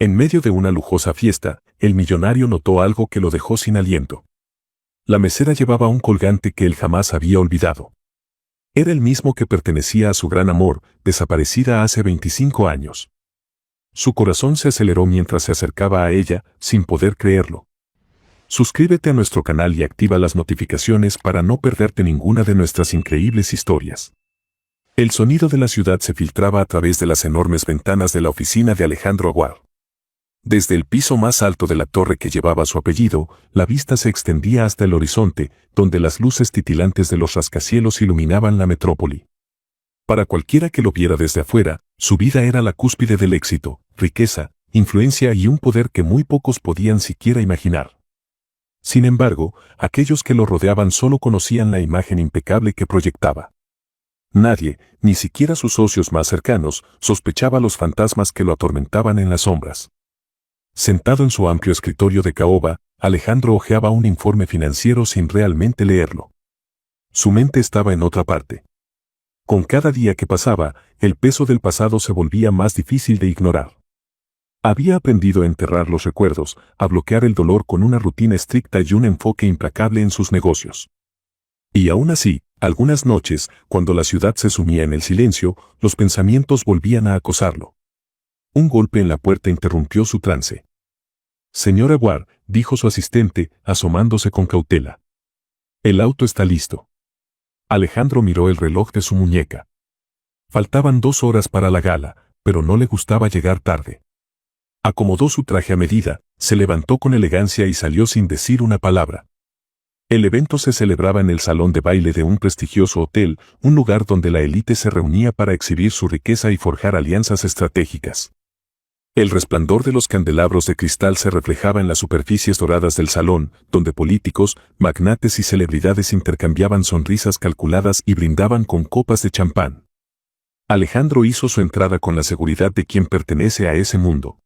En medio de una lujosa fiesta, el millonario notó algo que lo dejó sin aliento. La mesera llevaba un colgante que él jamás había olvidado. Era el mismo que pertenecía a su gran amor, desaparecida hace 25 años. Su corazón se aceleró mientras se acercaba a ella, sin poder creerlo. Suscríbete a nuestro canal y activa las notificaciones para no perderte ninguna de nuestras increíbles historias. El sonido de la ciudad se filtraba a través de las enormes ventanas de la oficina de Alejandro Aguar. Desde el piso más alto de la torre que llevaba su apellido, la vista se extendía hasta el horizonte, donde las luces titilantes de los rascacielos iluminaban la metrópoli. Para cualquiera que lo viera desde afuera, su vida era la cúspide del éxito, riqueza, influencia y un poder que muy pocos podían siquiera imaginar. Sin embargo, aquellos que lo rodeaban solo conocían la imagen impecable que proyectaba. Nadie, ni siquiera sus socios más cercanos, sospechaba los fantasmas que lo atormentaban en las sombras. Sentado en su amplio escritorio de caoba, Alejandro hojeaba un informe financiero sin realmente leerlo. Su mente estaba en otra parte. Con cada día que pasaba, el peso del pasado se volvía más difícil de ignorar. Había aprendido a enterrar los recuerdos, a bloquear el dolor con una rutina estricta y un enfoque implacable en sus negocios. Y aún así, algunas noches, cuando la ciudad se sumía en el silencio, los pensamientos volvían a acosarlo. Un golpe en la puerta interrumpió su trance. «Señor Aguar», dijo su asistente, asomándose con cautela. «El auto está listo». Alejandro miró el reloj de su muñeca. Faltaban 2 horas para la gala, pero no le gustaba llegar tarde. Acomodó su traje a medida, se levantó con elegancia y salió sin decir una palabra. El evento se celebraba en el salón de baile de un prestigioso hotel, un lugar donde la élite se reunía para exhibir su riqueza y forjar alianzas estratégicas. El resplandor de los candelabros de cristal se reflejaba en las superficies doradas del salón, donde políticos, magnates y celebridades intercambiaban sonrisas calculadas y brindaban con copas de champán. Alejandro hizo su entrada con la seguridad de quien pertenece a ese mundo.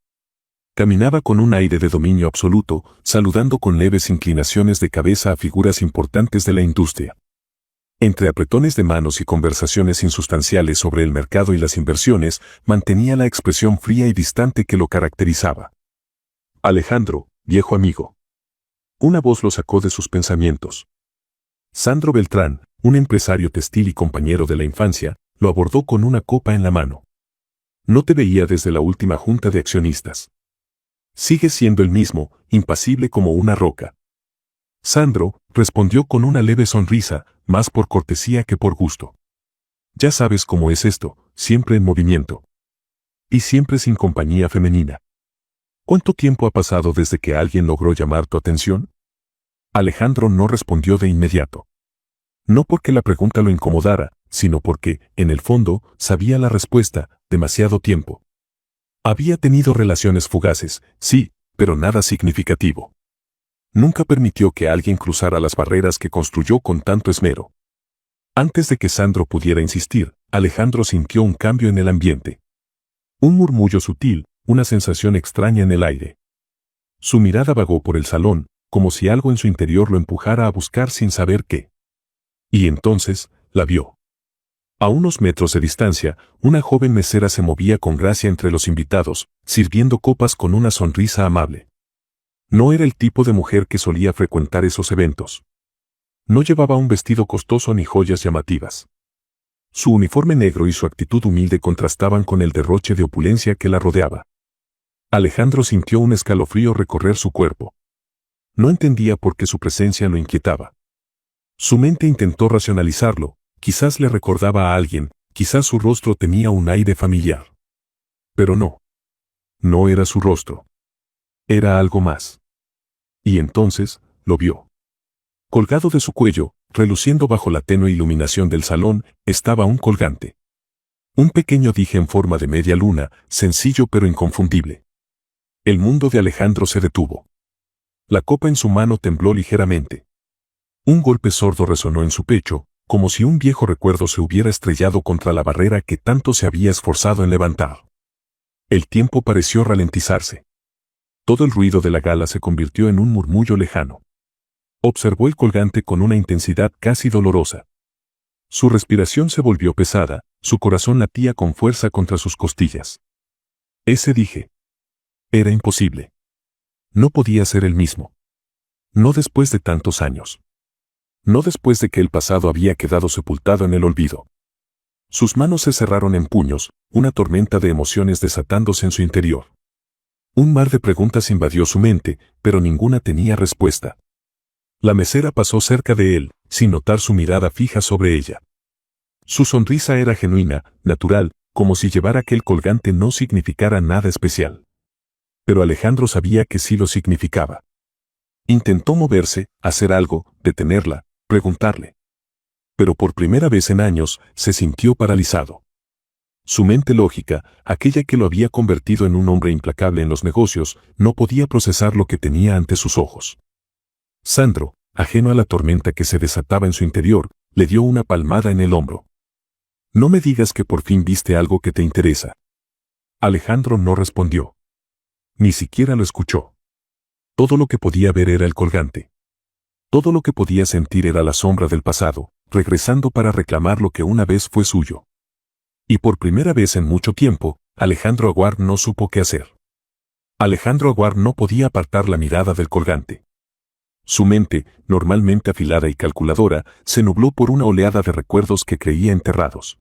Caminaba con un aire de dominio absoluto, saludando con leves inclinaciones de cabeza a figuras importantes de la industria. Entre apretones de manos y conversaciones insustanciales sobre el mercado y las inversiones, mantenía la expresión fría y distante que lo caracterizaba. «Alejandro, viejo amigo». Una voz lo sacó de sus pensamientos. Sandro Beltrán, un empresario textil y compañero de la infancia, lo abordó con una copa en la mano. «No te veía desde la última junta de accionistas. Sigues siendo el mismo, impasible como una roca». Sandro respondió con una leve sonrisa, más por cortesía que por gusto. «Ya sabes cómo es esto, siempre en movimiento. Y siempre sin compañía femenina. ¿Cuánto tiempo ha pasado desde que alguien logró llamar tu atención?» Alejandro no respondió de inmediato. No porque la pregunta lo incomodara, sino porque, en el fondo, sabía la respuesta: demasiado tiempo. Había tenido relaciones fugaces, sí, pero nada significativo. Nunca permitió que alguien cruzara las barreras que construyó con tanto esmero. Antes de que Sandro pudiera insistir, Alejandro sintió un cambio en el ambiente. Un murmullo sutil, una sensación extraña en el aire. Su mirada vagó por el salón, como si algo en su interior lo empujara a buscar sin saber qué. Y entonces, la vio. A unos metros de distancia, una joven mesera se movía con gracia entre los invitados, sirviendo copas con una sonrisa amable. No era el tipo de mujer que solía frecuentar esos eventos. No llevaba un vestido costoso ni joyas llamativas. Su uniforme negro y su actitud humilde contrastaban con el derroche de opulencia que la rodeaba. Alejandro sintió un escalofrío recorrer su cuerpo. No entendía por qué su presencia lo inquietaba. Su mente intentó racionalizarlo, quizás le recordaba a alguien, quizás su rostro tenía un aire familiar. Pero no. No era su rostro. Era algo más. Y entonces, lo vio. Colgado de su cuello, reluciendo bajo la tenue iluminación del salón, estaba un colgante. Un pequeño dije en forma de media luna, sencillo pero inconfundible. El mundo de Alejandro se detuvo. La copa en su mano tembló ligeramente. Un golpe sordo resonó en su pecho, como si un viejo recuerdo se hubiera estrellado contra la barrera que tanto se había esforzado en levantar. El tiempo pareció ralentizarse. Todo el ruido de la gala se convirtió en un murmullo lejano. Observó el colgante con una intensidad casi dolorosa. Su respiración se volvió pesada, su corazón latía con fuerza contra sus costillas. Ese dije. Era imposible. No podía ser el mismo. No después de tantos años. No después de que el pasado había quedado sepultado en el olvido. Sus manos se cerraron en puños, una tormenta de emociones desatándose en su interior. Un mar de preguntas invadió su mente, pero ninguna tenía respuesta. La mesera pasó cerca de él, sin notar su mirada fija sobre ella. Su sonrisa era genuina, natural, como si llevar aquel colgante no significara nada especial. Pero Alejandro sabía que sí lo significaba. Intentó moverse, hacer algo, detenerla, preguntarle. Pero por primera vez en años, se sintió paralizado. Su mente lógica, aquella que lo había convertido en un hombre implacable en los negocios, no podía procesar lo que tenía ante sus ojos. Sandro, ajeno a la tormenta que se desataba en su interior, le dio una palmada en el hombro. «No me digas que por fin viste algo que te interesa». Alejandro no respondió. Ni siquiera lo escuchó. Todo lo que podía ver era el colgante. Todo lo que podía sentir era la sombra del pasado, regresando para reclamar lo que una vez fue suyo. Y por primera vez en mucho tiempo, Alejandro Aguar no supo qué hacer. Alejandro Aguar no podía apartar la mirada del colgante. Su mente, normalmente afilada y calculadora, se nubló por una oleada de recuerdos que creía enterrados.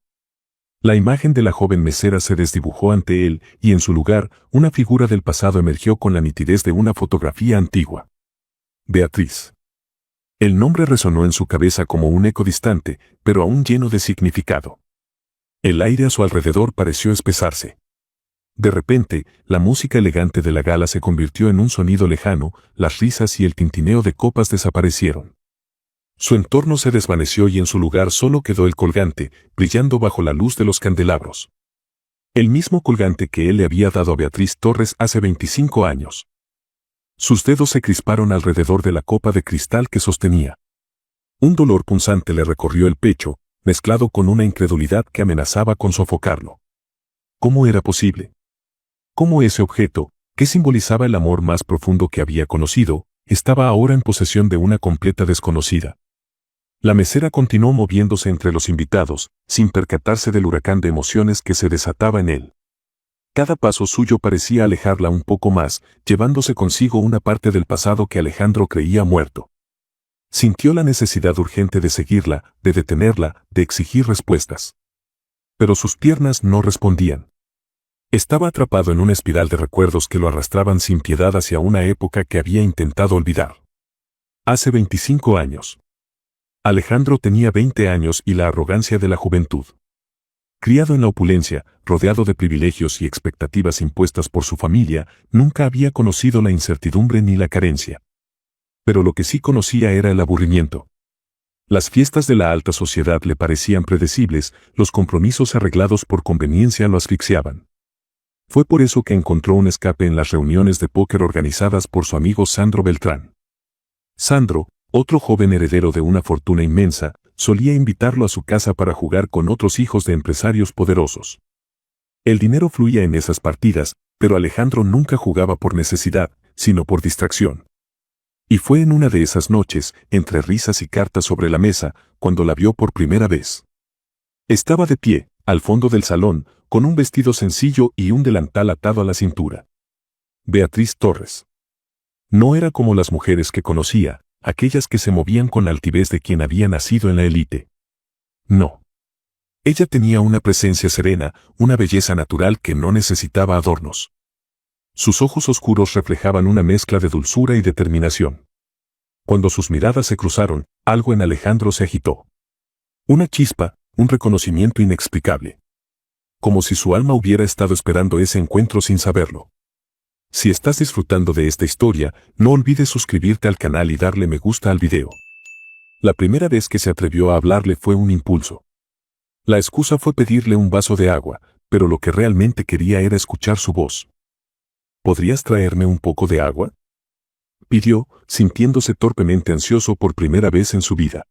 La imagen de la joven mesera se desdibujó ante él y en su lugar, una figura del pasado emergió con la nitidez de una fotografía antigua. Beatriz. El nombre resonó en su cabeza como un eco distante, pero aún lleno de significado. El aire a su alrededor pareció espesarse. De repente, la música elegante de la gala se convirtió en un sonido lejano, las risas y el tintineo de copas desaparecieron. Su entorno se desvaneció y en su lugar solo quedó el colgante, brillando bajo la luz de los candelabros. El mismo colgante que él le había dado a Beatriz Torres hace 25 años. Sus dedos se crisparon alrededor de la copa de cristal que sostenía. Un dolor punzante le recorrió el pecho, mezclado con una incredulidad que amenazaba con sofocarlo. ¿Cómo era posible? ¿Cómo ese objeto, que simbolizaba el amor más profundo que había conocido, estaba ahora en posesión de una completa desconocida? La mesera continuó moviéndose entre los invitados, sin percatarse del huracán de emociones que se desataba en él. Cada paso suyo parecía alejarla un poco más, llevándose consigo una parte del pasado que Alejandro creía muerto. Sintió la necesidad urgente de seguirla, de detenerla, de exigir respuestas. Pero sus piernas no respondían. Estaba atrapado en una espiral de recuerdos que lo arrastraban sin piedad hacia una época que había intentado olvidar. Hace 25 años. Alejandro tenía 20 años y la arrogancia de la juventud. Criado en la opulencia, rodeado de privilegios y expectativas impuestas por su familia, nunca había conocido la incertidumbre ni la carencia. Pero lo que sí conocía era el aburrimiento. Las fiestas de la alta sociedad le parecían predecibles, los compromisos arreglados por conveniencia lo asfixiaban. Fue por eso que encontró un escape en las reuniones de póker organizadas por su amigo Sandro Beltrán. Sandro, otro joven heredero de una fortuna inmensa, solía invitarlo a su casa para jugar con otros hijos de empresarios poderosos. El dinero fluía en esas partidas, pero Alejandro nunca jugaba por necesidad, sino por distracción. Y fue en una de esas noches, entre risas y cartas sobre la mesa, cuando la vio por primera vez. Estaba de pie, al fondo del salón, con un vestido sencillo y un delantal atado a la cintura. Beatriz Torres. No era como las mujeres que conocía, aquellas que se movían con la altivez de quien había nacido en la élite. No. Ella tenía una presencia serena, una belleza natural que no necesitaba adornos. Sus ojos oscuros reflejaban una mezcla de dulzura y determinación. Cuando sus miradas se cruzaron, algo en Alejandro se agitó. Una chispa, un reconocimiento inexplicable. Como si su alma hubiera estado esperando ese encuentro sin saberlo. Si estás disfrutando de esta historia, no olvides suscribirte al canal y darle me gusta al video. La primera vez que se atrevió a hablarle fue un impulso. La excusa fue pedirle un vaso de agua, pero lo que realmente quería era escuchar su voz. ¿Podrías traerme un poco de agua?, pidió, sintiéndose torpemente ansioso por primera vez en su vida.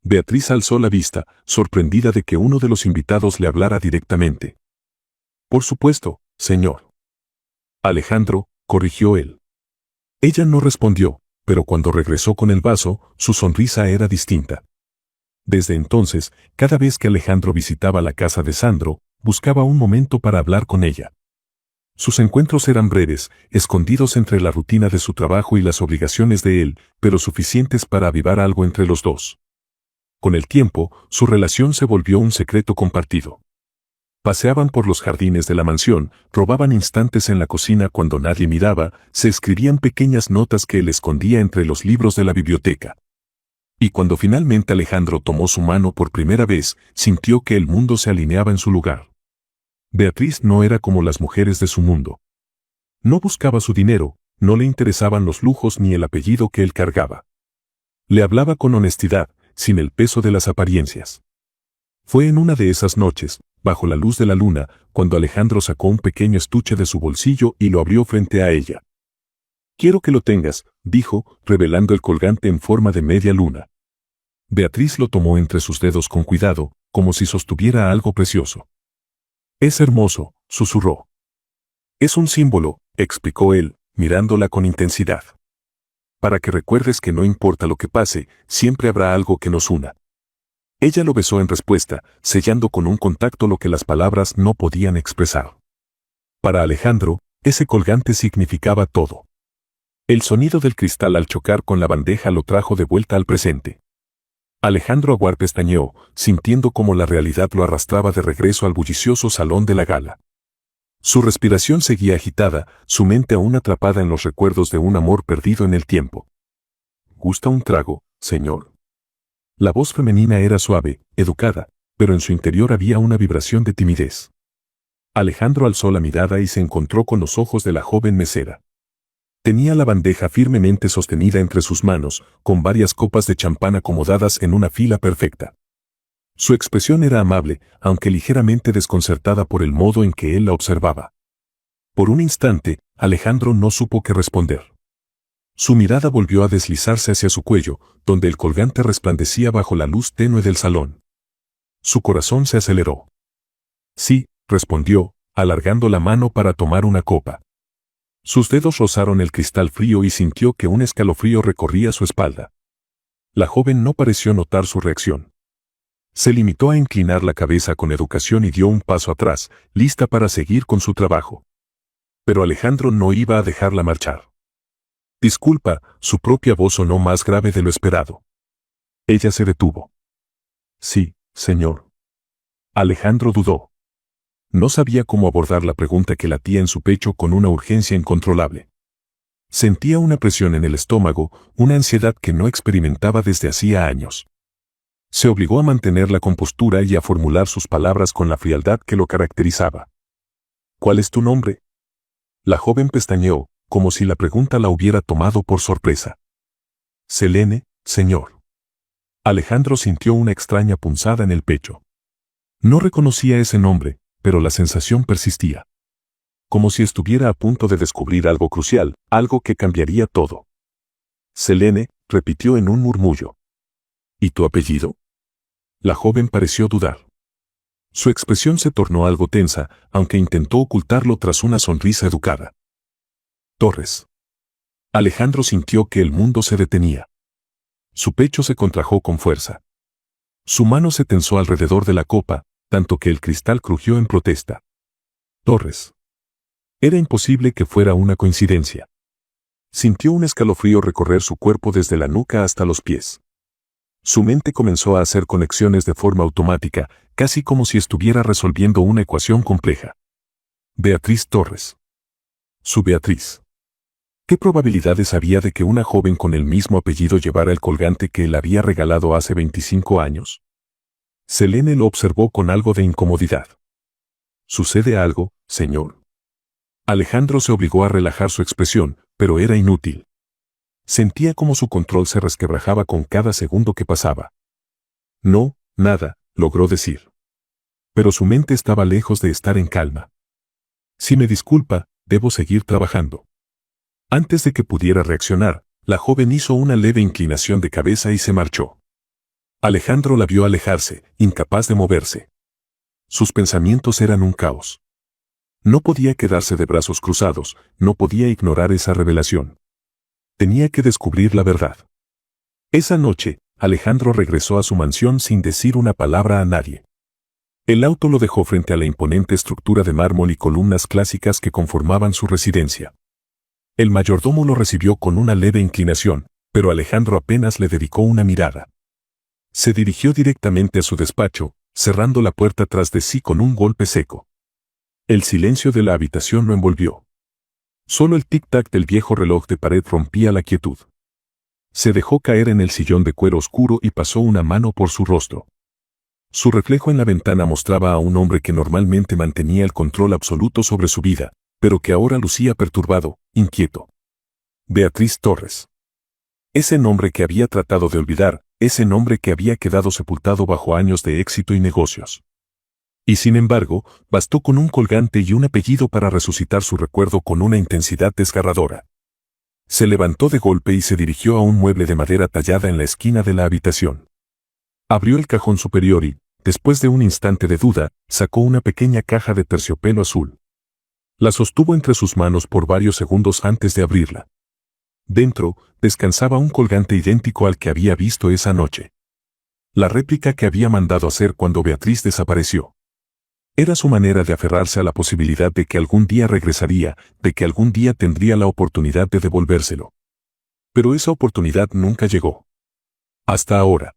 Beatriz alzó la vista, sorprendida de que uno de los invitados le hablara directamente. Por supuesto, señor. Alejandro, corrigió él. Ella no respondió, pero cuando regresó con el vaso, su sonrisa era distinta. Desde entonces, cada vez que Alejandro visitaba la casa de Sandro, buscaba un momento para hablar con ella. Sus encuentros eran breves, escondidos entre la rutina de su trabajo y las obligaciones de él, pero suficientes para avivar algo entre los dos. Con el tiempo, su relación se volvió un secreto compartido. Paseaban por los jardines de la mansión, robaban instantes en la cocina cuando nadie miraba, se escribían pequeñas notas que él escondía entre los libros de la biblioteca. Y cuando finalmente Alejandro tomó su mano por primera vez, sintió que el mundo se alineaba en su lugar. Beatriz no era como las mujeres de su mundo. No buscaba su dinero, no le interesaban los lujos ni el apellido que él cargaba. Le hablaba con honestidad, sin el peso de las apariencias. Fue en una de esas noches, bajo la luz de la luna, cuando Alejandro sacó un pequeño estuche de su bolsillo y lo abrió frente a ella. «Quiero que lo tengas», dijo, revelando el colgante en forma de media luna. Beatriz lo tomó entre sus dedos con cuidado, como si sostuviera algo precioso. «Es hermoso», susurró. «Es un símbolo», explicó él, mirándola con intensidad. «Para que recuerdes que no importa lo que pase, siempre habrá algo que nos una». Ella lo besó en respuesta, sellando con un contacto lo que las palabras no podían expresar. Para Alejandro, ese colgante significaba todo. El sonido del cristal al chocar con la bandeja lo trajo de vuelta al presente. Alejandro Aguar pestañeó, sintiendo cómo la realidad lo arrastraba de regreso al bullicioso salón de la gala. Su respiración seguía agitada, su mente aún atrapada en los recuerdos de un amor perdido en el tiempo. «¿Gusta un trago, señor?». La voz femenina era suave, educada, pero en su interior había una vibración de timidez. Alejandro alzó la mirada y se encontró con los ojos de la joven mesera. Tenía la bandeja firmemente sostenida entre sus manos, con varias copas de champán acomodadas en una fila perfecta. Su expresión era amable, aunque ligeramente desconcertada por el modo en que él la observaba. Por un instante, Alejandro no supo qué responder. Su mirada volvió a deslizarse hacia su cuello, donde el colgante resplandecía bajo la luz tenue del salón. Su corazón se aceleró. «Sí», respondió, alargando la mano para tomar una copa. Sus dedos rozaron el cristal frío y sintió que un escalofrío recorría su espalda. La joven no pareció notar su reacción. Se limitó a inclinar la cabeza con educación y dio un paso atrás, lista para seguir con su trabajo. Pero Alejandro no iba a dejarla marchar. «Disculpa», su propia voz sonó más grave de lo esperado. Ella se detuvo. «Sí, señor». Alejandro dudó. No sabía cómo abordar la pregunta que latía en su pecho con una urgencia incontrolable. Sentía una presión en el estómago, una ansiedad que no experimentaba desde hacía años. Se obligó a mantener la compostura y a formular sus palabras con la frialdad que lo caracterizaba. «¿Cuál es tu nombre?». La joven pestañeó, como si la pregunta la hubiera tomado por sorpresa. «Selene, señor». Alejandro sintió una extraña punzada en el pecho. No reconocía ese nombre, pero la sensación persistía. Como si estuviera a punto de descubrir algo crucial, algo que cambiaría todo. «Selene», repitió en un murmullo. «¿Y tu apellido?». La joven pareció dudar. Su expresión se tornó algo tensa, aunque intentó ocultarlo tras una sonrisa educada. «Torres». Alejandro sintió que el mundo se detenía. Su pecho se contrajo con fuerza. Su mano se tensó alrededor de la copa, tanto que el cristal crujió en protesta. «Torres». Era imposible que fuera una coincidencia. Sintió un escalofrío recorrer su cuerpo desde la nuca hasta los pies. Su mente comenzó a hacer conexiones de forma automática, casi como si estuviera resolviendo una ecuación compleja. Beatriz Torres. Su Beatriz. ¿Qué probabilidades había de que una joven con el mismo apellido llevara el colgante que él había regalado hace 25 años? Selene lo observó con algo de incomodidad. «¿Sucede algo, señor?». Alejandro se obligó a relajar su expresión, pero era inútil. Sentía como su control se resquebrajaba con cada segundo que pasaba. «No, nada», logró decir. Pero su mente estaba lejos de estar en calma. «Si me disculpa, debo seguir trabajando». Antes de que pudiera reaccionar, la joven hizo una leve inclinación de cabeza y se marchó. Alejandro la vio alejarse, incapaz de moverse. Sus pensamientos eran un caos. No podía quedarse de brazos cruzados, no podía ignorar esa revelación. Tenía que descubrir la verdad. Esa noche, Alejandro regresó a su mansión sin decir una palabra a nadie. El auto lo dejó frente a la imponente estructura de mármol y columnas clásicas que conformaban su residencia. El mayordomo lo recibió con una leve inclinación, pero Alejandro apenas le dedicó una mirada. Se dirigió directamente a su despacho, cerrando la puerta tras de sí con un golpe seco. El silencio de la habitación lo envolvió. Solo el tic-tac del viejo reloj de pared rompía la quietud. Se dejó caer en el sillón de cuero oscuro y pasó una mano por su rostro. Su reflejo en la ventana mostraba a un hombre que normalmente mantenía el control absoluto sobre su vida, pero que ahora lucía perturbado, inquieto. Beatriz Torres. Ese nombre que había tratado de olvidar, ese nombre que había quedado sepultado bajo años de éxito y negocios. Y sin embargo, bastó con un colgante y un apellido para resucitar su recuerdo con una intensidad desgarradora. Se levantó de golpe y se dirigió a un mueble de madera tallada en la esquina de la habitación. Abrió el cajón superior y, después de un instante de duda, sacó una pequeña caja de terciopelo azul. La sostuvo entre sus manos por varios segundos antes de abrirla. Dentro, descansaba un colgante idéntico al que había visto esa noche. La réplica que había mandado hacer cuando Beatriz desapareció. Era su manera de aferrarse a la posibilidad de que algún día regresaría, de que algún día tendría la oportunidad de devolvérselo. Pero esa oportunidad nunca llegó. Hasta ahora.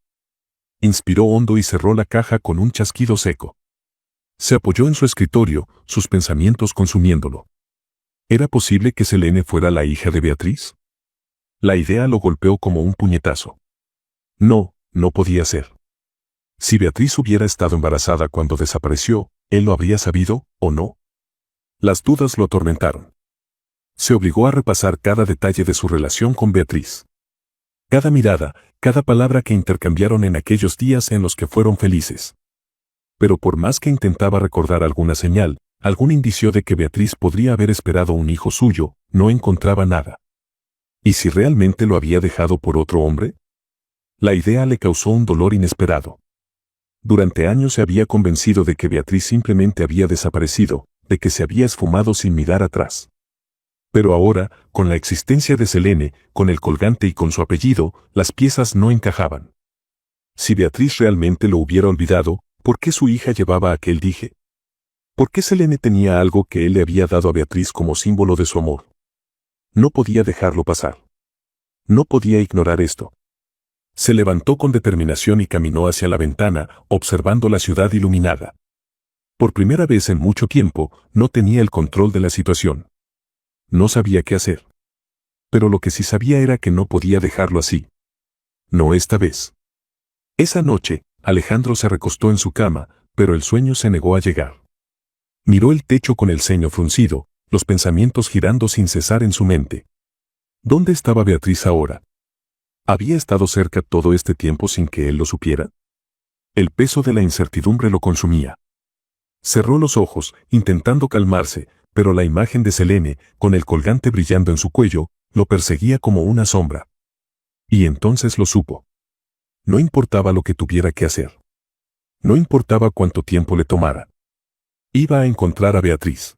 Inspiró hondo y cerró la caja con un chasquido seco. Se apoyó en su escritorio, sus pensamientos consumiéndolo. ¿Era posible que Selene fuera la hija de Beatriz? La idea lo golpeó como un puñetazo. No, no podía ser. Si Beatriz hubiera estado embarazada cuando desapareció, ¿él lo habría sabido, o no? Las dudas lo atormentaron. Se obligó a repasar cada detalle de su relación con Beatriz. Cada mirada, cada palabra que intercambiaron en aquellos días en los que fueron felices. Pero por más que intentaba recordar alguna señal, algún indicio de que Beatriz podría haber esperado un hijo suyo, no encontraba nada. ¿Y si realmente lo había dejado por otro hombre? La idea le causó un dolor inesperado. Durante años se había convencido de que Beatriz simplemente había desaparecido, de que se había esfumado sin mirar atrás. Pero ahora, con la existencia de Selene, con el colgante y con su apellido, las piezas no encajaban. Si Beatriz realmente lo hubiera olvidado, ¿por qué su hija llevaba aquel dije? ¿Por qué Selene tenía algo que él le había dado a Beatriz como símbolo de su amor? No podía dejarlo pasar. No podía ignorar esto. Se levantó con determinación y caminó hacia la ventana, observando la ciudad iluminada. Por primera vez en mucho tiempo, no tenía el control de la situación. No sabía qué hacer. Pero lo que sí sabía era que no podía dejarlo así. No esta vez. Esa noche, Alejandro se recostó en su cama, pero el sueño se negó a llegar. Miró el techo con el ceño fruncido, los pensamientos girando sin cesar en su mente. ¿Dónde estaba Beatriz ahora? ¿Había estado cerca todo este tiempo sin que él lo supiera? El peso de la incertidumbre lo consumía. Cerró los ojos, intentando calmarse, pero la imagen de Selene, con el colgante brillando en su cuello, lo perseguía como una sombra. Y entonces lo supo. No importaba lo que tuviera que hacer. No importaba cuánto tiempo le tomara. Iba a encontrar a Beatriz.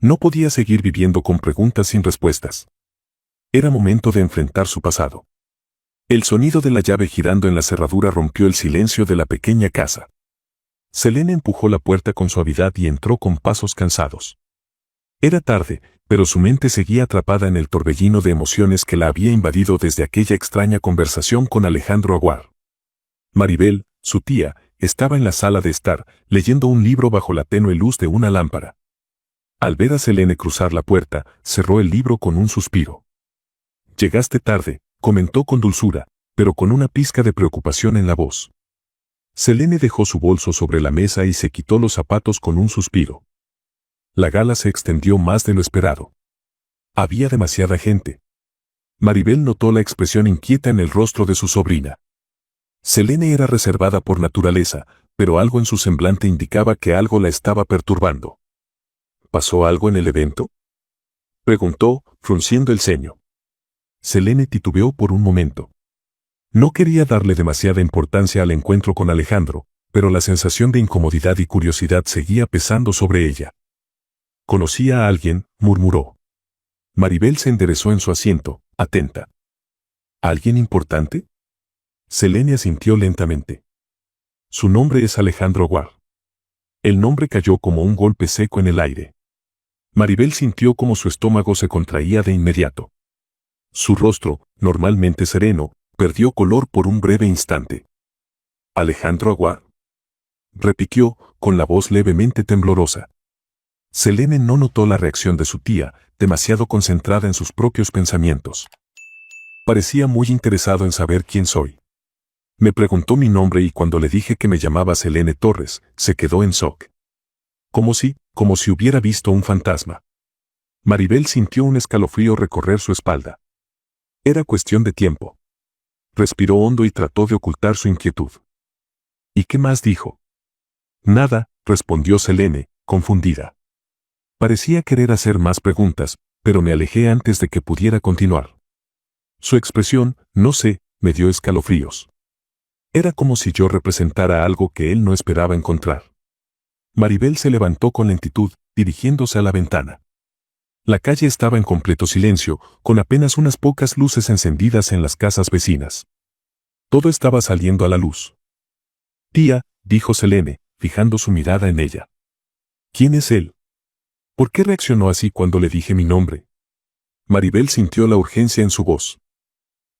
No podía seguir viviendo con preguntas sin respuestas. Era momento de enfrentar su pasado. El sonido de la llave girando en la cerradura rompió el silencio de la pequeña casa. Selene empujó la puerta con suavidad y entró con pasos cansados. Era tarde, pero su mente seguía atrapada en el torbellino de emociones que la había invadido desde aquella extraña conversación con Alejandro Aguar. Maribel, su tía, estaba en la sala de estar, leyendo un libro bajo la tenue luz de una lámpara. Al ver a Selene cruzar la puerta, cerró el libro con un suspiro. «Llegaste tarde», comentó con dulzura, pero con una pizca de preocupación en la voz. Selene dejó su bolso sobre la mesa y se quitó los zapatos con un suspiro. La gala se extendió más de lo esperado. Había demasiada gente. Maribel notó la expresión inquieta en el rostro de su sobrina. Selene era reservada por naturaleza, pero algo en su semblante indicaba que algo la estaba perturbando. ¿Pasó algo en el evento?, preguntó, frunciendo el ceño. Selene titubeó por un momento. No quería darle demasiada importancia al encuentro con Alejandro, pero la sensación de incomodidad y curiosidad seguía pesando sobre ella. «¿Conocía a alguien?», murmuró. Maribel se enderezó en su asiento, atenta. ¿Alguien importante?, Selene asintió lentamente. Su nombre es Alejandro Aguar. El nombre cayó como un golpe seco en el aire. Maribel sintió como su estómago se contraía de inmediato. Su rostro, normalmente sereno, perdió color por un breve instante. Alejandro Aguar, repitió, con la voz levemente temblorosa. Selene no notó la reacción de su tía, demasiado concentrada en sus propios pensamientos. Parecía muy interesado en saber quién soy. Me preguntó mi nombre y cuando le dije que me llamaba Selene Torres, se quedó en shock. Como si hubiera visto un fantasma. Maribel sintió un escalofrío recorrer su espalda. Era cuestión de tiempo. Respiró hondo y trató de ocultar su inquietud. ¿Y qué más dijo? Nada, respondió Selene, confundida. Parecía querer hacer más preguntas, pero me alejé antes de que pudiera continuar. Su expresión, no sé, me dio escalofríos. Era como si yo representara algo que él no esperaba encontrar. Maribel se levantó con lentitud, dirigiéndose a la ventana. La calle estaba en completo silencio, con apenas unas pocas luces encendidas en las casas vecinas. Todo estaba saliendo a la luz. Tía, dijo Selene, fijando su mirada en ella. ¿Quién es él? ¿Por qué reaccionó así cuando le dije mi nombre? Maribel sintió la urgencia en su voz.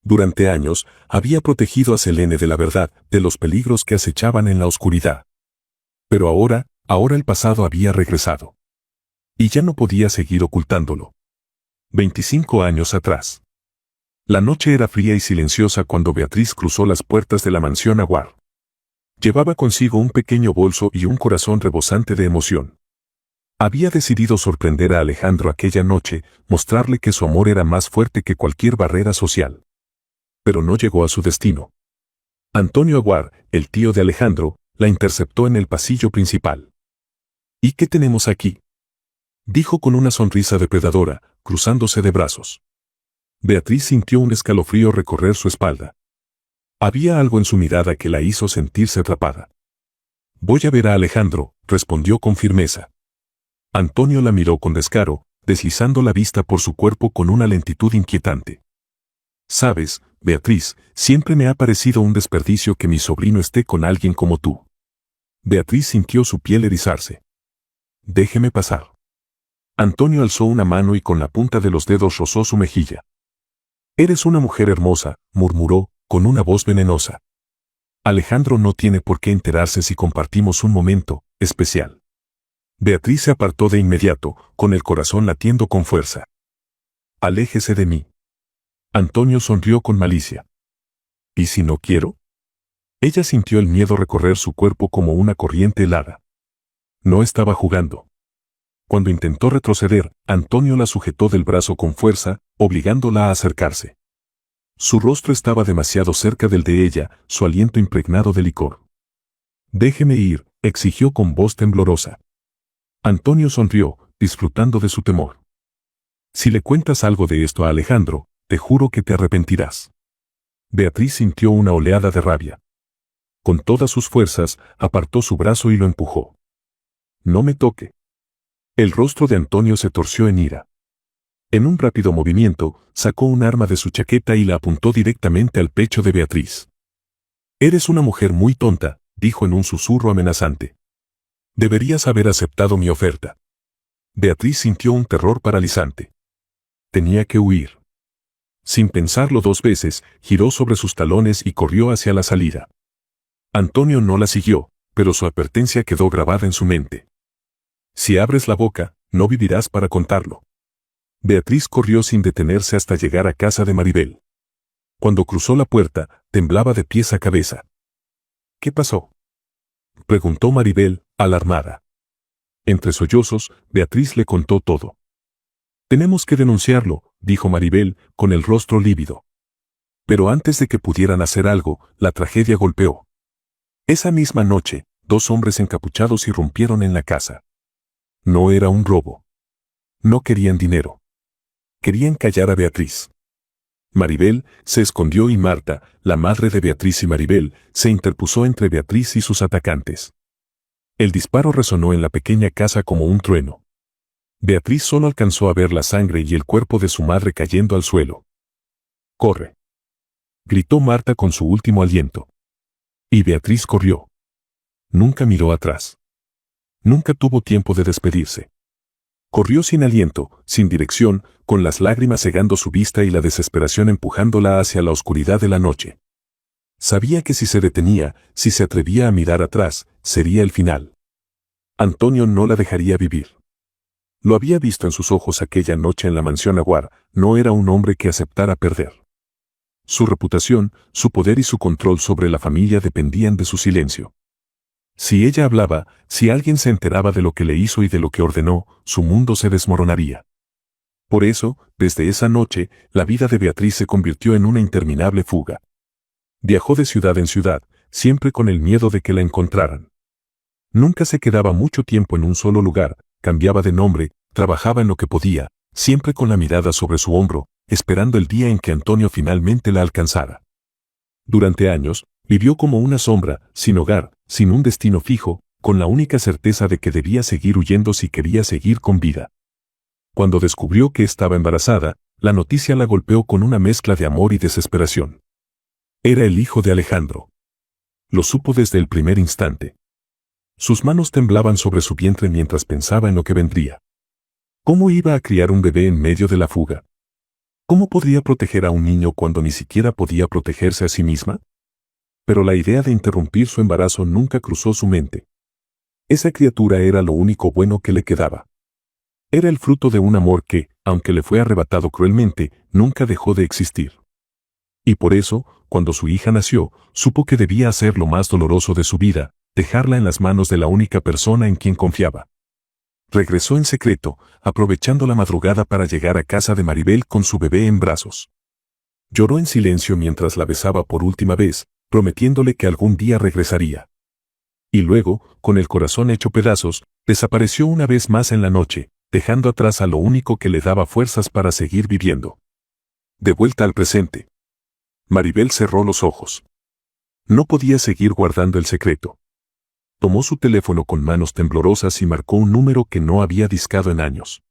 Durante años, había protegido a Selene de la verdad, de los peligros que acechaban en la oscuridad. Pero ahora el pasado había regresado. Y ya no podía seguir ocultándolo. 25 años atrás. La noche era fría y silenciosa cuando Beatriz cruzó las puertas de la mansión Aguar. Llevaba consigo un pequeño bolso y un corazón rebosante de emoción. Había decidido sorprender a Alejandro aquella noche, mostrarle que su amor era más fuerte que cualquier barrera social. Pero no llegó a su destino. Antonio Aguar, el tío de Alejandro, la interceptó en el pasillo principal. ¿Y qué tenemos aquí?, dijo con una sonrisa depredadora, cruzándose de brazos. Beatriz sintió un escalofrío recorrer su espalda. Había algo en su mirada que la hizo sentirse atrapada. Voy a ver a Alejandro, respondió con firmeza. Antonio la miró con descaro, deslizando la vista por su cuerpo con una lentitud inquietante. Sabes, Beatriz, siempre me ha parecido un desperdicio que mi sobrino esté con alguien como tú. Beatriz sintió su piel erizarse. Déjeme pasar. Antonio alzó una mano y con la punta de los dedos rozó su mejilla. Eres una mujer hermosa, murmuró, con una voz venenosa. Alejandro no tiene por qué enterarse si compartimos un momento especial. Beatriz se apartó de inmediato, con el corazón latiendo con fuerza. Aléjese de mí. Antonio sonrió con malicia. ¿Y si no quiero? Ella sintió el miedo recorrer su cuerpo como una corriente helada. No estaba jugando. Cuando intentó retroceder, Antonio la sujetó del brazo con fuerza, obligándola a acercarse. Su rostro estaba demasiado cerca del de ella, su aliento impregnado de licor. Déjeme ir, exigió con voz temblorosa. Antonio sonrió, disfrutando de su temor. Si le cuentas algo de esto a Alejandro, te juro que te arrepentirás. Beatriz sintió una oleada de rabia. Con todas sus fuerzas, apartó su brazo y lo empujó. No me toque. El rostro de Antonio se torció en ira. En un rápido movimiento, sacó un arma de su chaqueta y la apuntó directamente al pecho de Beatriz. Eres una mujer muy tonta, dijo en un susurro amenazante. Deberías haber aceptado mi oferta. Beatriz sintió un terror paralizante. Tenía que huir. Sin pensarlo dos veces, giró sobre sus talones y corrió hacia la salida. Antonio no la siguió, pero su advertencia quedó grabada en su mente. Si abres la boca, no vivirás para contarlo. Beatriz corrió sin detenerse hasta llegar a casa de Maribel. Cuando cruzó la puerta, temblaba de pies a cabeza. ¿Qué pasó?, preguntó Maribel, alarmada. Entre sollozos, Beatriz le contó todo. Tenemos que denunciarlo, dijo Maribel, con el rostro lívido. Pero antes de que pudieran hacer algo, la tragedia golpeó. Esa misma noche, 2 hombres encapuchados irrumpieron en la casa. No era un robo. No querían dinero. Querían callar a Beatriz. Maribel se escondió y Marta, la madre de Beatriz y Maribel, se interpuso entre Beatriz y sus atacantes. El disparo resonó en la pequeña casa como un trueno. Beatriz solo alcanzó a ver la sangre y el cuerpo de su madre cayendo al suelo. «¡Corre!», gritó Marta con su último aliento. Y Beatriz corrió. Nunca miró atrás. Nunca tuvo tiempo de despedirse. Corrió sin aliento, sin dirección, con las lágrimas cegando su vista y la desesperación empujándola hacia la oscuridad de la noche. Sabía que si se detenía, si se atrevía a mirar atrás, sería el final. Antonio no la dejaría vivir. Lo había visto en sus ojos aquella noche en la mansión Aguar, no era un hombre que aceptara perder. Su reputación, su poder y su control sobre la familia dependían de su silencio. Si ella hablaba, si alguien se enteraba de lo que le hizo y de lo que ordenó, su mundo se desmoronaría. Por eso, desde esa noche, la vida de Beatriz se convirtió en una interminable fuga. Viajó de ciudad en ciudad, siempre con el miedo de que la encontraran. Nunca se quedaba mucho tiempo en un solo lugar, cambiaba de nombre, trabajaba en lo que podía, siempre con la mirada sobre su hombro, esperando el día en que Antonio finalmente la alcanzara. Durante años, vivió como una sombra, sin hogar, sin un destino fijo, con la única certeza de que debía seguir huyendo si quería seguir con vida. Cuando descubrió que estaba embarazada, la noticia la golpeó con una mezcla de amor y desesperación. Era el hijo de Alejandro. Lo supo desde el primer instante. Sus manos temblaban sobre su vientre mientras pensaba en lo que vendría. ¿Cómo iba a criar un bebé en medio de la fuga? ¿Cómo podría proteger a un niño cuando ni siquiera podía protegerse a sí misma? Pero la idea de interrumpir su embarazo nunca cruzó su mente. Esa criatura era lo único bueno que le quedaba. Era el fruto de un amor que, aunque le fue arrebatado cruelmente, nunca dejó de existir. Y por eso, cuando su hija nació, supo que debía hacer lo más doloroso de su vida, dejarla en las manos de la única persona en quien confiaba. Regresó en secreto, aprovechando la madrugada para llegar a casa de Maribel con su bebé en brazos. Lloró en silencio mientras la besaba por última vez, prometiéndole que algún día regresaría. Y luego, con el corazón hecho pedazos, desapareció una vez más en la noche, dejando atrás a lo único que le daba fuerzas para seguir viviendo. De vuelta al presente. Maribel cerró los ojos. No podía seguir guardando el secreto. Tomó su teléfono con manos temblorosas y marcó un número que no había discado en años.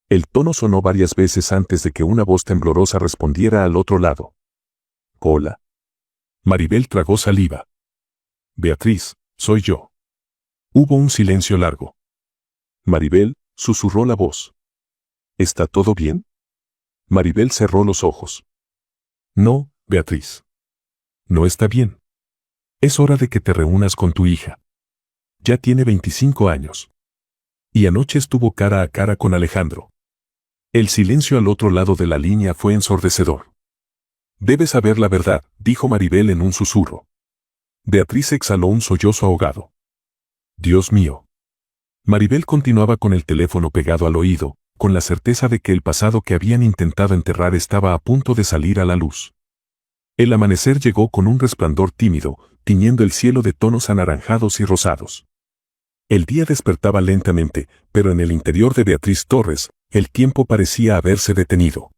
El tono sonó varias veces antes de que una voz temblorosa respondiera al otro lado. Hola. Maribel tragó saliva. Beatriz, soy yo. Hubo un silencio largo. Maribel, susurró la voz. ¿Está todo bien? Maribel cerró los ojos. No, Beatriz. No está bien. Es hora de que te reúnas con tu hija. Ya tiene 25 años. Y anoche estuvo cara a cara con Alejandro. El silencio al otro lado de la línea fue ensordecedor. Debes saber la verdad, dijo Maribel en un susurro. Beatriz exhaló un sollozo ahogado. Dios mío. Maribel continuaba con el teléfono pegado al oído, con la certeza de que el pasado que habían intentado enterrar estaba a punto de salir a la luz. El amanecer llegó con un resplandor tímido, tiñendo el cielo de tonos anaranjados y rosados. El día despertaba lentamente, pero en el interior de Beatriz Torres, el tiempo parecía haberse detenido.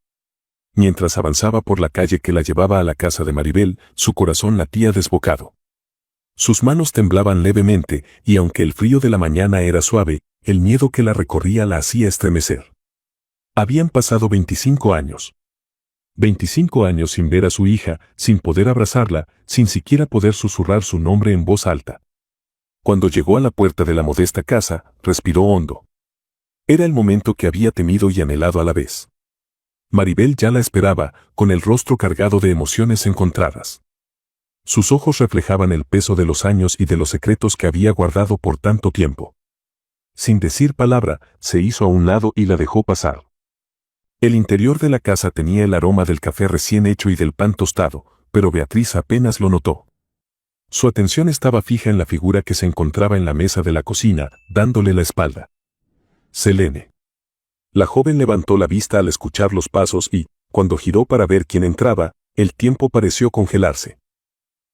Mientras avanzaba por la calle que la llevaba a la casa de Maribel, su corazón latía desbocado. Sus manos temblaban levemente, y aunque el frío de la mañana era suave, el miedo que la recorría la hacía estremecer. Habían pasado 25 años. 25 años sin ver a su hija, sin poder abrazarla, sin siquiera poder susurrar su nombre en voz alta. Cuando llegó a la puerta de la modesta casa, respiró hondo. Era el momento que había temido y anhelado a la vez. Maribel ya la esperaba, con el rostro cargado de emociones encontradas. Sus ojos reflejaban el peso de los años y de los secretos que había guardado por tanto tiempo. Sin decir palabra, se hizo a un lado y la dejó pasar. El interior de la casa tenía el aroma del café recién hecho y del pan tostado, pero Beatriz apenas lo notó. Su atención estaba fija en la figura que se encontraba en la mesa de la cocina, dándole la espalda. Selene. La joven levantó la vista al escuchar los pasos y, cuando giró para ver quién entraba, el tiempo pareció congelarse.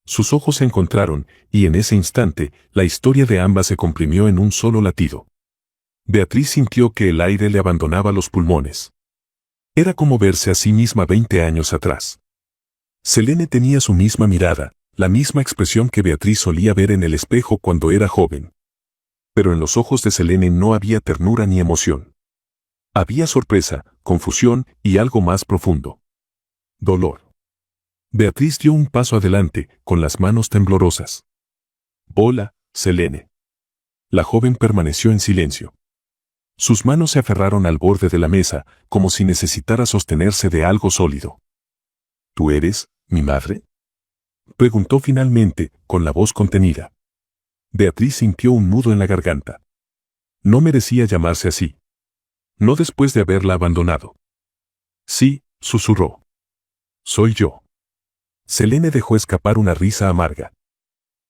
Sus ojos se encontraron, y en ese instante, la historia de ambas se comprimió en un solo latido. Beatriz sintió que el aire le abandonaba los pulmones. Era como verse a sí misma 20 años atrás. Selene tenía su misma mirada, la misma expresión que Beatriz solía ver en el espejo cuando era joven. Pero en los ojos de Selene no había ternura ni emoción. Había sorpresa, confusión y algo más profundo. Dolor. Beatriz dio un paso adelante, con las manos temblorosas. Hola, Selene. La joven permaneció en silencio. Sus manos se aferraron al borde de la mesa, como si necesitara sostenerse de algo sólido. ¿Tú eres mi madre?, preguntó finalmente, con la voz contenida. Beatriz sintió un nudo en la garganta. No merecía llamarse así. No después de haberla abandonado. Sí, susurró. Soy yo. Selene dejó escapar una risa amarga.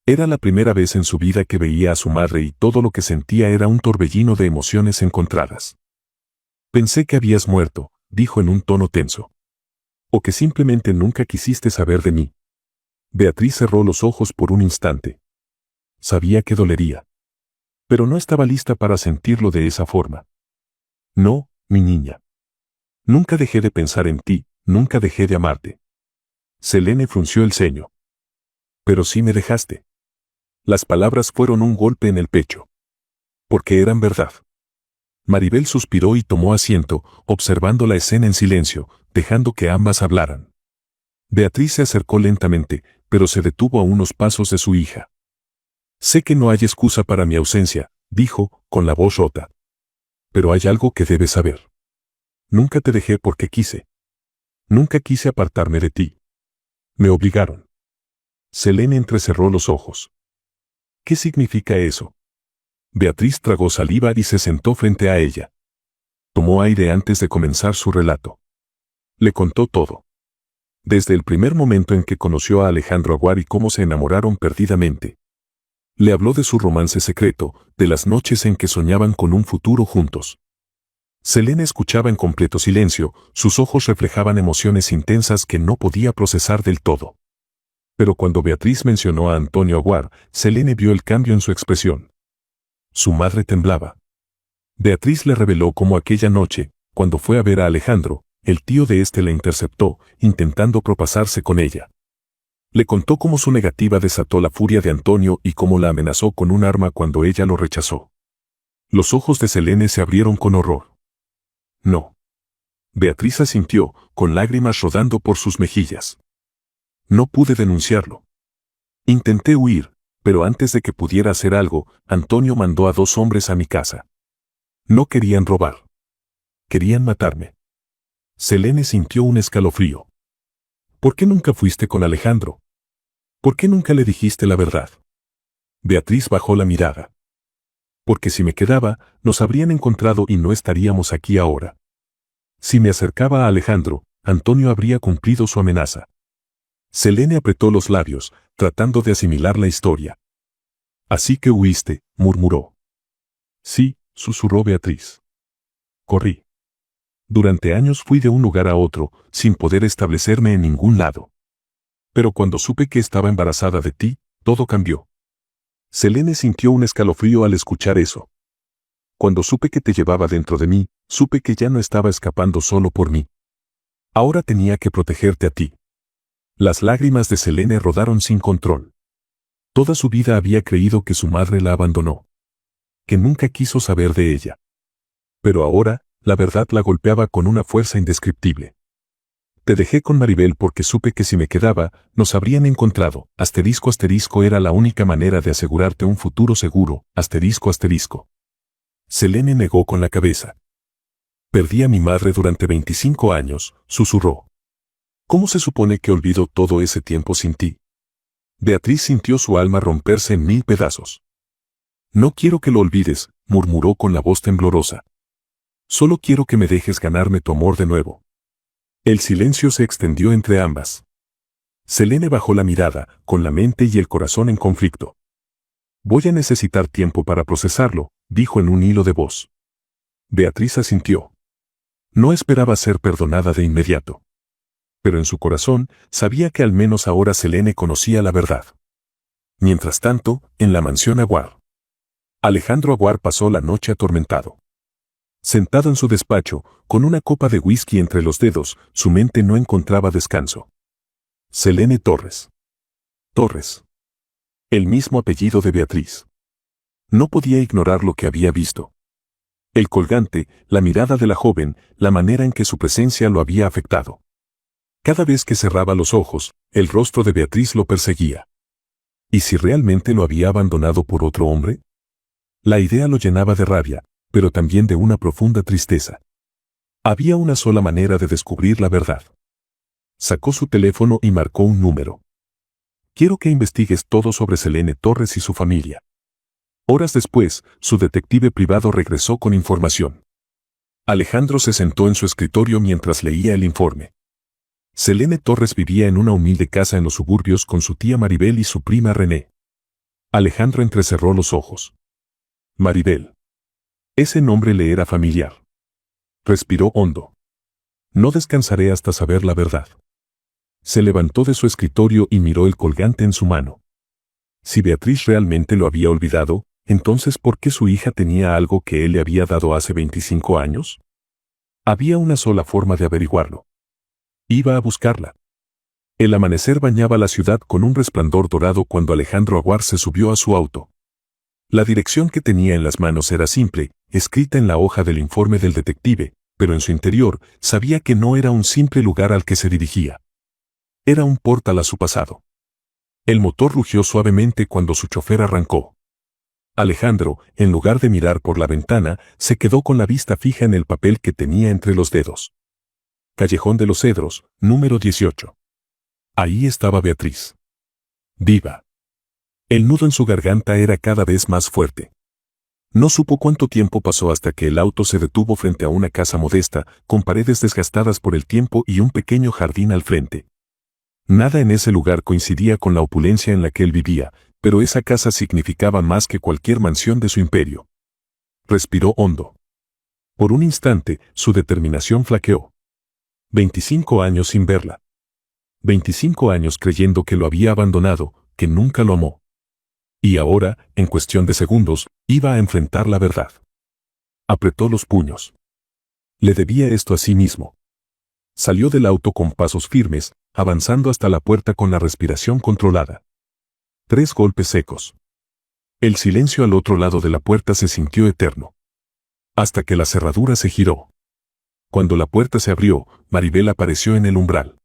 Era la primera vez en su vida que veía a su madre y todo lo que sentía era un torbellino de emociones encontradas. Pensé que habías muerto, dijo en un tono tenso. O que simplemente nunca quisiste saber de mí. Beatriz cerró los ojos por un instante. Sabía que dolería. Pero no estaba lista para sentirlo de esa forma. No, mi niña. Nunca dejé de pensar en ti, nunca dejé de amarte. Selene frunció el ceño. Pero sí me dejaste. Las palabras fueron un golpe en el pecho. Porque eran verdad. Maribel suspiró y tomó asiento, observando la escena en silencio, dejando que ambas hablaran. Beatriz se acercó lentamente, pero se detuvo a unos pasos de su hija. Sé que no hay excusa para mi ausencia, dijo, con la voz rota. Pero hay algo que debes saber. Nunca te dejé porque quise. Nunca quise apartarme de ti. Me obligaron. Selene entrecerró los ojos. ¿Qué significa eso? Beatriz tragó saliva y se sentó frente a ella. Tomó aire antes de comenzar su relato. Le contó todo. Desde el primer momento en que conoció a Alejandro Aguar y cómo se enamoraron perdidamente. Le habló de su romance secreto, de las noches en que soñaban con un futuro juntos. Selene escuchaba en completo silencio, sus ojos reflejaban emociones intensas que no podía procesar del todo. Pero cuando Beatriz mencionó a Antonio Aguar, Selene vio el cambio en su expresión. Su madre temblaba. Beatriz le reveló cómo aquella noche, cuando fue a ver a Alejandro, el tío de este la interceptó, intentando propasarse con ella. Le contó cómo su negativa desató la furia de Antonio y cómo la amenazó con un arma cuando ella lo rechazó. Los ojos de Selene se abrieron con horror. No. Beatriz asintió, con lágrimas rodando por sus mejillas. No pude denunciarlo. Intenté huir, pero antes de que pudiera hacer algo, Antonio mandó a 2 hombres a mi casa. No querían robar. Querían matarme. Selene sintió un escalofrío. ¿Por qué nunca fuiste con Alejandro? ¿Por qué nunca le dijiste la verdad? Beatriz bajó la mirada. Porque si me quedaba, nos habrían encontrado y no estaríamos aquí ahora. Si me acercaba a Alejandro, Antonio habría cumplido su amenaza. Selene apretó los labios, tratando de asimilar la historia. Así que huiste, murmuró. Sí, susurró Beatriz. Corrí. Durante años fui de un lugar a otro, sin poder establecerme en ningún lado. Pero cuando supe que estaba embarazada de ti, todo cambió. Selene sintió un escalofrío al escuchar eso. Cuando supe que te llevaba dentro de mí, supe que ya no estaba escapando solo por mí. Ahora tenía que protegerte a ti. Las lágrimas de Selene rodaron sin control. Toda su vida había creído que su madre la abandonó. Que nunca quiso saber de ella. Pero ahora, la verdad la golpeaba con una fuerza indescriptible. Te dejé con Maribel porque supe que si me quedaba, nos habrían encontrado. Asterisco asterisco era la única manera de asegurarte un futuro seguro. Asterisco asterisco. Selene negó con la cabeza. Perdí a mi madre durante 25 años, susurró. ¿Cómo se supone que olvido todo ese tiempo sin ti? Beatriz sintió su alma romperse en 1000 pedazos. No quiero que lo olvides, murmuró con la voz temblorosa. Solo quiero que me dejes ganarme tu amor de nuevo. El silencio se extendió entre ambas. Selene bajó la mirada, con la mente y el corazón en conflicto. Voy a necesitar tiempo para procesarlo, dijo en un hilo de voz. Beatriz asintió. No esperaba ser perdonada de inmediato. Pero en su corazón, sabía que al menos ahora Selene conocía la verdad. Mientras tanto, en la mansión Aguar. Alejandro Aguar pasó la noche atormentado. Sentado en su despacho, con una copa de whisky entre los dedos, su mente no encontraba descanso. Selene Torres. Torres. El mismo apellido de Beatriz. No podía ignorar lo que había visto. El colgante, la mirada de la joven, la manera en que su presencia lo había afectado. Cada vez que cerraba los ojos, el rostro de Beatriz lo perseguía. ¿Y si realmente lo había abandonado por otro hombre? La idea lo llenaba de rabia, pero también de una profunda tristeza. Había una sola manera de descubrir la verdad. Sacó su teléfono y marcó un número. Quiero que investigues todo sobre Selene Torres y su familia. Horas después, su detective privado regresó con información. Alejandro se sentó en su escritorio mientras leía el informe. Selene Torres vivía en una humilde casa en los suburbios con su tía Maribel y su prima René. Alejandro entrecerró los ojos. Maribel. Ese nombre le era familiar. Respiró hondo. No descansaré hasta saber la verdad. Se levantó de su escritorio y miró el colgante en su mano. Si Beatriz realmente lo había olvidado, entonces ¿por qué su hija tenía algo que él le había dado hace 25 años? Había una sola forma de averiguarlo. Iba a buscarla. El amanecer bañaba la ciudad con un resplandor dorado cuando Alejandro Aguar se subió a su auto. La dirección que tenía en las manos era simple, escrita en la hoja del informe del detective, pero en su interior sabía que no era un simple lugar al que se dirigía. Era un portal a su pasado. El motor rugió suavemente cuando su chofer arrancó. Alejandro, en lugar de mirar por la ventana, se quedó con la vista fija en el papel que tenía entre los dedos. Callejón de los Cedros, número 18. Ahí estaba Beatriz. Viva. El nudo en su garganta era cada vez más fuerte. No supo cuánto tiempo pasó hasta que el auto se detuvo frente a una casa modesta, con paredes desgastadas por el tiempo y un pequeño jardín al frente. Nada en ese lugar coincidía con la opulencia en la que él vivía, pero esa casa significaba más que cualquier mansión de su imperio. Respiró hondo. Por un instante, su determinación flaqueó. 25 años sin verla. 25 años creyendo que lo había abandonado, que nunca lo amó. Y ahora, en cuestión de segundos, iba a enfrentar la verdad. Apretó los puños. Le debía esto a sí mismo. Salió del auto con pasos firmes, avanzando hasta la puerta con la respiración controlada. 3 golpes secos. El silencio al otro lado de la puerta se sintió eterno. Hasta que la cerradura se giró. Cuando la puerta se abrió, Maribel apareció en el umbral.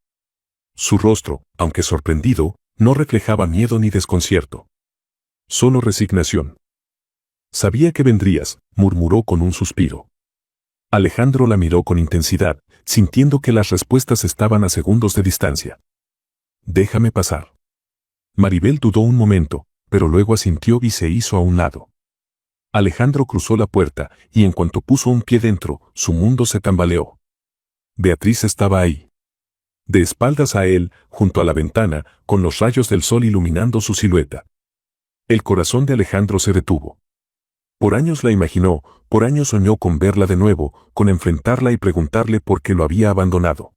Su rostro, aunque sorprendido, no reflejaba miedo ni desconcierto. Solo resignación. Sabía que vendrías, murmuró con un suspiro. Alejandro la miró con intensidad, sintiendo que las respuestas estaban a segundos de distancia. Déjame pasar. Maribel dudó un momento, pero luego asintió y se hizo a un lado. Alejandro cruzó la puerta, y en cuanto puso un pie dentro, su mundo se tambaleó. Beatriz estaba ahí. De espaldas a él, junto a la ventana, con los rayos del sol iluminando su silueta. El corazón de Alejandro se detuvo. Por años la imaginó, por años soñó con verla de nuevo, con enfrentarla y preguntarle por qué lo había abandonado.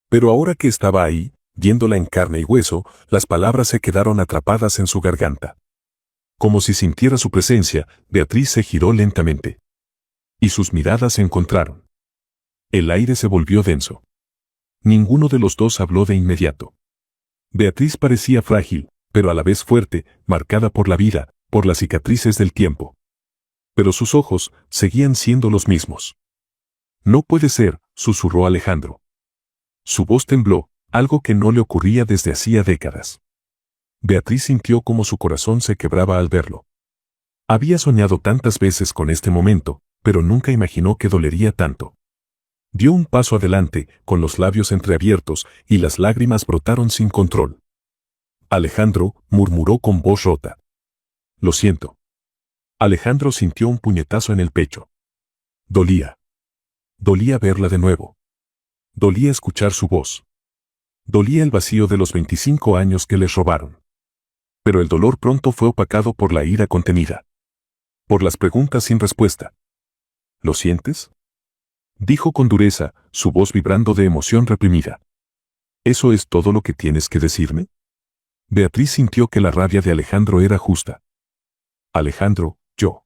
Pero ahora que estaba ahí, viéndola en carne y hueso, las palabras se quedaron atrapadas en su garganta. Como si sintiera su presencia, Beatriz se giró lentamente. Y sus miradas se encontraron. El aire se volvió denso. Ninguno de los dos habló de inmediato. Beatriz parecía frágil, pero a la vez fuerte, marcada por la vida, por las cicatrices del tiempo. Pero sus ojos seguían siendo los mismos. No puede ser, susurró Alejandro. Su voz tembló, algo que no le ocurría desde hacía décadas. Beatriz sintió como su corazón se quebraba al verlo. Había soñado tantas veces con este momento, pero nunca imaginó que dolería tanto. Dio un paso adelante, con los labios entreabiertos, y las lágrimas brotaron sin control. Alejandro, murmuró con voz rota. Lo siento. Alejandro sintió un puñetazo en el pecho. Dolía. Dolía verla de nuevo. Dolía escuchar su voz. Dolía el vacío de los 25 años que les robaron. Pero el dolor pronto fue opacado por la ira contenida. Por las preguntas sin respuesta. ¿Lo sientes? Dijo con dureza, su voz vibrando de emoción reprimida. ¿Eso es todo lo que tienes que decirme? Beatriz sintió que la rabia de Alejandro era justa. Alejandro, yo.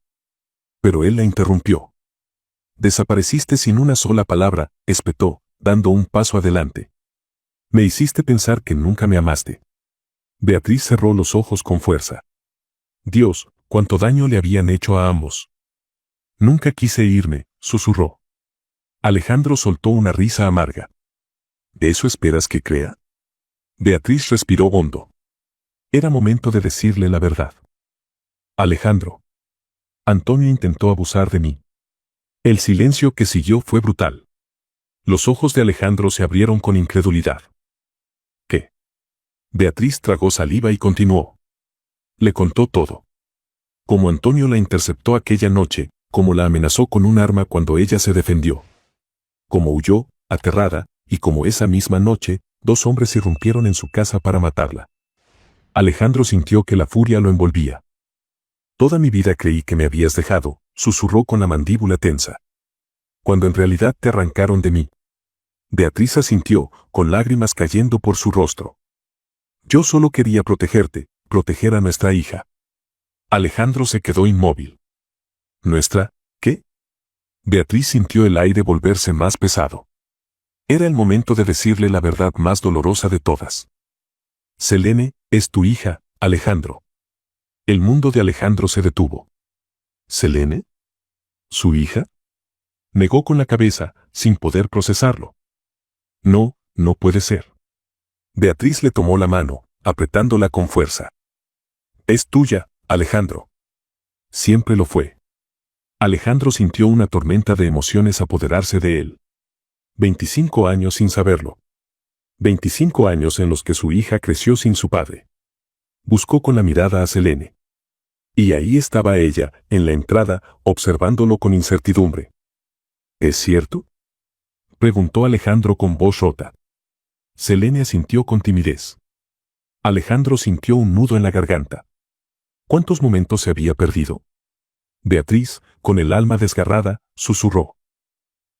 Pero él la interrumpió. Desapareciste sin una sola palabra, espetó, dando un paso adelante. Me hiciste pensar que nunca me amaste. Beatriz cerró los ojos con fuerza. Dios, cuánto daño le habían hecho a ambos. Nunca quise irme, susurró. Alejandro soltó una risa amarga. ¿De eso esperas que crea? Beatriz respiró hondo. Era momento de decirle la verdad. Alejandro. Antonio intentó abusar de mí. El silencio que siguió fue brutal. Los ojos de Alejandro se abrieron con incredulidad. ¿Qué? Beatriz tragó saliva y continuó. Le contó todo. Cómo Antonio la interceptó aquella noche, cómo la amenazó con un arma cuando ella se defendió. Cómo huyó, aterrada, y cómo esa misma noche, 2 hombres irrumpieron en su casa para matarla. Alejandro sintió que la furia lo envolvía. Toda mi vida creí que me habías dejado, susurró con la mandíbula tensa. Cuando en realidad te arrancaron de mí. Beatriz asintió, con lágrimas cayendo por su rostro. Yo solo quería protegerte, proteger a nuestra hija. Alejandro se quedó inmóvil. ¿Nuestra, qué? Beatriz sintió el aire volverse más pesado. Era el momento de decirle la verdad más dolorosa de todas. Selene, es tu hija, Alejandro. El mundo de Alejandro se detuvo. ¿Selene? ¿Su hija? Negó con la cabeza, sin poder procesarlo. No, no puede ser. Beatriz le tomó la mano, apretándola con fuerza. Es tuya, Alejandro. Siempre lo fue. Alejandro sintió una tormenta de emociones apoderarse de él. 25 años sin saberlo. 25 años en los que su hija creció sin su padre. Buscó con la mirada a Selene. Y ahí estaba ella, en la entrada, observándolo con incertidumbre. ¿Es cierto? Preguntó Alejandro con voz rota. Selene asintió con timidez. Alejandro sintió un nudo en la garganta. ¿Cuántos momentos se había perdido? Beatriz, con el alma desgarrada, susurró.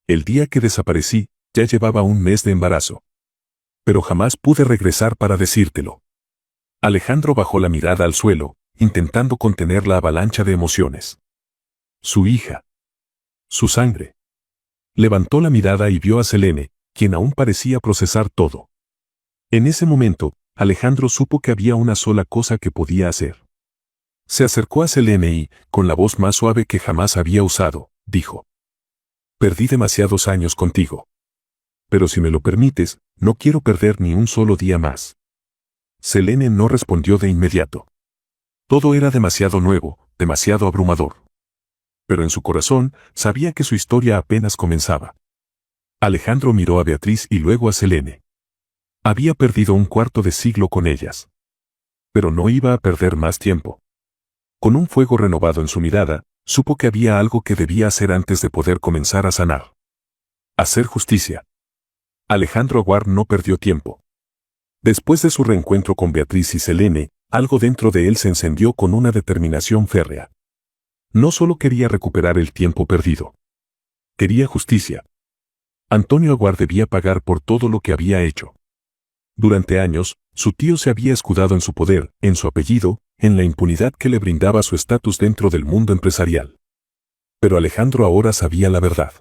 El día que desaparecí, ya llevaba 1 mes de embarazo. Pero jamás pude regresar para decírtelo. Alejandro bajó la mirada al suelo, intentando contener la avalancha de emociones. Su hija. Su sangre. Levantó la mirada y vio a Selene, quien aún parecía procesar todo. En ese momento, Alejandro supo que había una sola cosa que podía hacer. Se acercó a Selene y, con la voz más suave que jamás había usado, dijo. Perdí demasiados años contigo. Pero si me lo permites, no quiero perder ni un solo día más. Selene no respondió de inmediato. Todo era demasiado nuevo, demasiado abrumador. Pero en su corazón, sabía que su historia apenas comenzaba. Alejandro miró a Beatriz y luego a Selene. Había perdido 1/4 de siglo con ellas. Pero no iba a perder más tiempo. Con un fuego renovado en su mirada, supo que había algo que debía hacer antes de poder comenzar a sanar. Hacer justicia. Alejandro Aguar no perdió tiempo. Después de su reencuentro con Beatriz y Selene, algo dentro de él se encendió con una determinación férrea. No solo quería recuperar el tiempo perdido. Quería justicia. Antonio Aguar debía pagar por todo lo que había hecho. Durante años, su tío se había escudado en su poder, en su apellido, en la impunidad que le brindaba su estatus dentro del mundo empresarial. Pero Alejandro ahora sabía la verdad.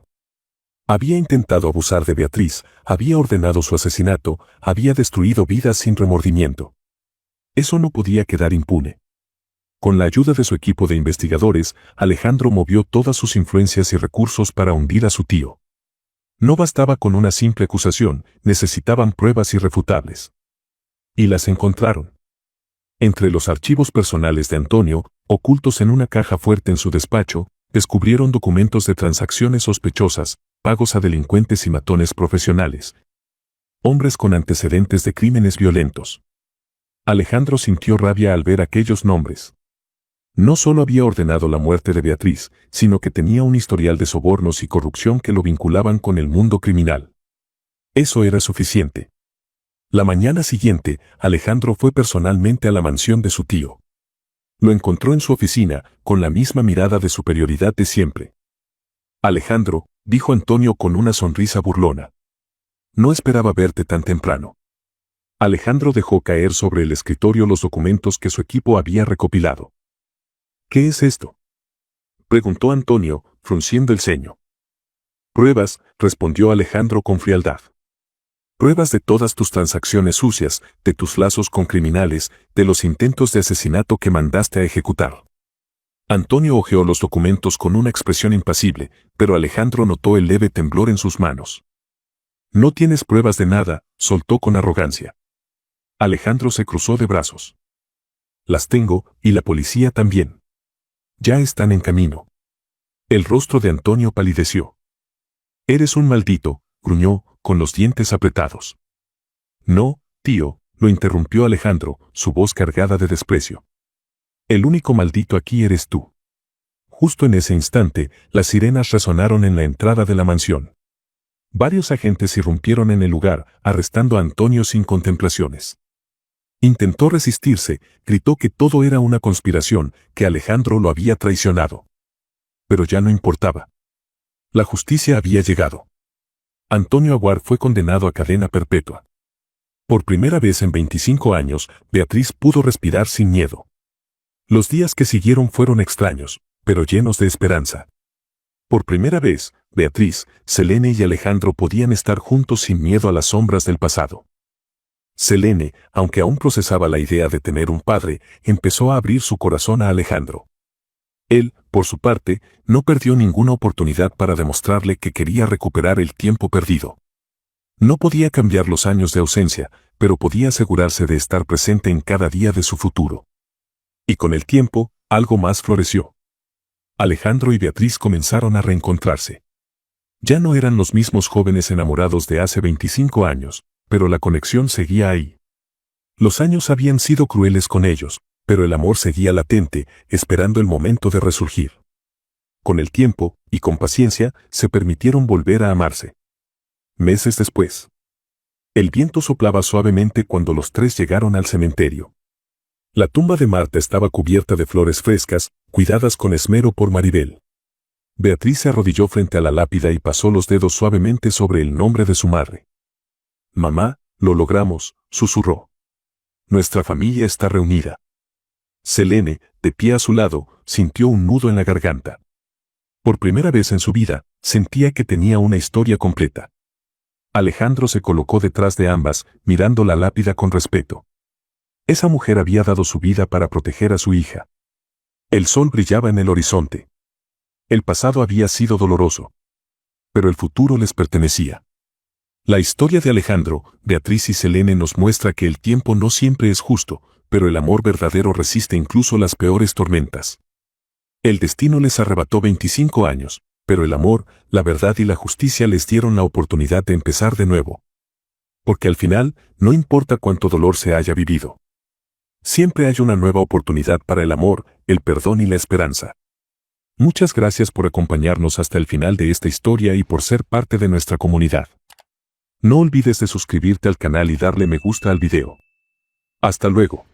Había intentado abusar de Beatriz, había ordenado su asesinato, había destruido vidas sin remordimiento. Eso no podía quedar impune. Con la ayuda de su equipo de investigadores, Alejandro movió todas sus influencias y recursos para hundir a su tío. No bastaba con una simple acusación, necesitaban pruebas irrefutables. Y las encontraron. Entre los archivos personales de Antonio, ocultos en una caja fuerte en su despacho, descubrieron documentos de transacciones sospechosas, pagos a delincuentes y matones profesionales. Hombres con antecedentes de crímenes violentos. Alejandro sintió rabia al ver aquellos nombres. No solo había ordenado la muerte de Beatriz, sino que tenía un historial de sobornos y corrupción que lo vinculaban con el mundo criminal. Eso era suficiente. La mañana siguiente, Alejandro fue personalmente a la mansión de su tío. Lo encontró en su oficina, con la misma mirada de superioridad de siempre. Alejandro, dijo Antonio con una sonrisa burlona. No esperaba verte tan temprano. Alejandro dejó caer sobre el escritorio los documentos que su equipo había recopilado. ¿Qué es esto?, preguntó Antonio, frunciendo el ceño. Pruebas, respondió Alejandro con frialdad. Pruebas de todas tus transacciones sucias, de tus lazos con criminales, de los intentos de asesinato que mandaste a ejecutar. Antonio hojeó los documentos con una expresión impasible, pero Alejandro notó el leve temblor en sus manos. No tienes pruebas de nada, soltó con arrogancia. Alejandro se cruzó de brazos. Las tengo, y la policía también. Ya están en camino. El rostro de Antonio palideció. Eres un maldito, gruñó, con los dientes apretados. No, tío, lo interrumpió Alejandro, su voz cargada de desprecio. El único maldito aquí eres tú. Justo en ese instante, las sirenas resonaron en la entrada de la mansión. Varios agentes irrumpieron en el lugar, arrestando a Antonio sin contemplaciones. Intentó resistirse, gritó que todo era una conspiración, que Alejandro lo había traicionado. Pero ya no importaba. La justicia había llegado. Antonio Aguar fue condenado a cadena perpetua. Por primera vez en 25 años, Beatriz pudo respirar sin miedo. Los días que siguieron fueron extraños, pero llenos de esperanza. Por primera vez, Beatriz, Selene y Alejandro podían estar juntos sin miedo a las sombras del pasado. Selene, aunque aún procesaba la idea de tener un padre, empezó a abrir su corazón a Alejandro. Él, por su parte, no perdió ninguna oportunidad para demostrarle que quería recuperar el tiempo perdido. No podía cambiar los años de ausencia, pero podía asegurarse de estar presente en cada día de su futuro. Y con el tiempo, algo más floreció. Alejandro y Beatriz comenzaron a reencontrarse. Ya no eran los mismos jóvenes enamorados de hace 25 años, pero la conexión seguía ahí. Los años habían sido crueles con ellos, pero el amor seguía latente, esperando el momento de resurgir. Con el tiempo, y con paciencia, se permitieron volver a amarse. Meses después. El viento soplaba suavemente cuando los tres llegaron al cementerio. La tumba de Marta estaba cubierta de flores frescas, cuidadas con esmero por Maribel. Beatriz se arrodilló frente a la lápida y pasó los dedos suavemente sobre el nombre de su madre. «Mamá, lo logramos», susurró. «Nuestra familia está reunida». Selene, de pie a su lado, sintió un nudo en la garganta. Por primera vez en su vida, sentía que tenía una historia completa. Alejandro se colocó detrás de ambas, mirando la lápida con respeto. Esa mujer había dado su vida para proteger a su hija. El sol brillaba en el horizonte. El pasado había sido doloroso. Pero el futuro les pertenecía. La historia de Alejandro, Beatriz y Selene nos muestra que el tiempo no siempre es justo, pero el amor verdadero resiste incluso las peores tormentas. El destino les arrebató 25 años, pero el amor, la verdad y la justicia les dieron la oportunidad de empezar de nuevo. Porque al final, no importa cuánto dolor se haya vivido. Siempre hay una nueva oportunidad para el amor, el perdón y la esperanza. Muchas gracias por acompañarnos hasta el final de esta historia y por ser parte de nuestra comunidad. No olvides de suscribirte al canal y darle me gusta al video. Hasta luego.